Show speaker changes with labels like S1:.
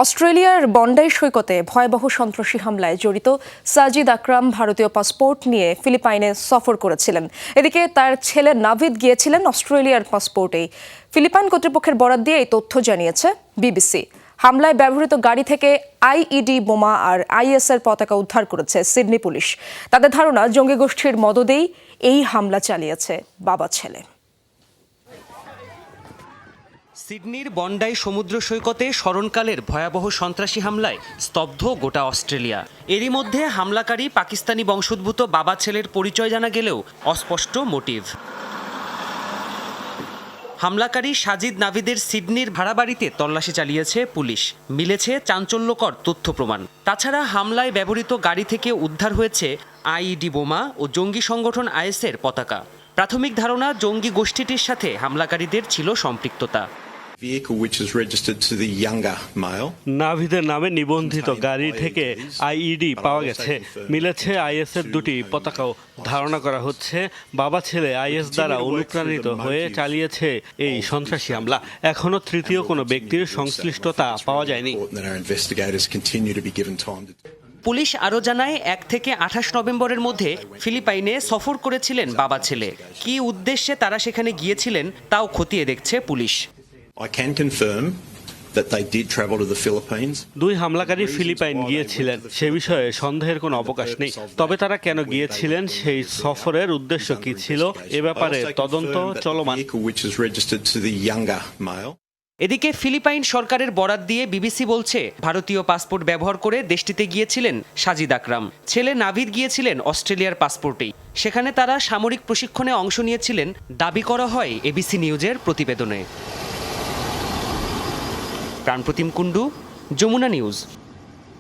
S1: অস্ট্রেলিয়ার বন্ডাই সৈকতে ভয়াবহ সন্ত্রাসী হামলায় জড়িত সাজিদ আকরাম ভারতীয় পাসপোর্ট নিয়ে ফিলিপাইনে সফর করেছিলেন। এদিকে তার ছেলে নাভিদ গিয়েছিলেন অস্ট্রেলিয়ার পাসপোর্টেই। ফিলিপাইন কর্তৃপক্ষের বরাত দিয়ে এই তথ্য জানিয়েছে বিবিসি। হামলায় ব্যবহৃত গাড়ি থেকে আইইডি বোমা আর আইএসের পতাকা উদ্ধার করেছে সিডনি পুলিশ। তাদের ধারণা, জঙ্গি গোষ্ঠীর মদদেই এই হামলা চালিয়েছে বাবা ছেলে।
S2: সিডনির বন্ডাই সমুদ্র সৈকতে স্মরণকালের ভয়াবহ সন্ত্রাসী হামলায় স্তব্ধ গোটা অস্ট্রেলিয়া। এরই মধ্যে হামলাকারী পাকিস্তানি বংশোদ্ভূত বাবা ছেলের পরিচয় জানা গেলেও অস্পষ্ট মোটিভ। হামলাকারী সাজিদ নাভিদের সিডনির ভাড়া বাড়িতে তল্লাশি চালিয়েছে পুলিশ। মিলেছে চাঞ্চল্যকর তথ্য প্রমাণ। তাছাড়া হামলায় ব্যবহৃত গাড়ি থেকে উদ্ধার হয়েছে আইইডি বোমা ও জঙ্গি সংগঠন আইএসের পতাকা। প্রাথমিক ধারণা, জঙ্গি গোষ্ঠীটির সাথে হামলাকারীদের ছিল সম্পৃক্ততা।
S3: নাভিদের নামে নিবন্ধিত গাড়ি থেকে আইইডি পাওয়া গেছে। মিলেছে আইএসের দুটি পতাকাও। ধারণা করা হচ্ছে বাবা ছেলে আইএস দ্বারা অনুপ্রাণিত হয়ে চালিয়েছে এই সন্ত্রাসী হামলা। এখনো তৃতীয় কোনো ব্যক্তির সংশ্লিষ্টতা পাওয়া যায়নি।
S2: পুলিশ আরও জানায়, 1 থেকে 28 নভেম্বরের মধ্যে ফিলিপাইনে সফর করেছিলেন বাবা ছেলে। কী উদ্দেশ্যে তারা সেখানে গিয়েছিলেন তাও খতিয়ে দেখছে পুলিশ।
S3: দুই হামলাকারী ফিলিপাইন গিয়েছিলেন, সে বিষয়ে সন্দেহের কোনো অবকাশ নেই। তবে তারা কেন গিয়েছিলেন, সেই সফরের উদ্দেশ্য কি ছিল, এ ব্যাপারে তদন্ত চলমান।
S2: এদিকে ফিলিপাইন সরকারের বরাত দিয়ে বিবিসি বলছে, ভারতীয় পাসপোর্ট ব্যবহার করে দেশটিতে গিয়েছিলেন সাজিদ আকরাম। ছেলে নাভিদ গিয়েছিলেন অস্ট্রেলিয়ার পাসপোর্টেই। সেখানে তারা সামরিক প্রশিক্ষণে অংশ নিয়েছিলেন, দাবি করা হয় এবিসি নিউজের প্রতিবেদনে। প্রাণপ্রতিম কুণ্ডু, যমুনা নিউজ।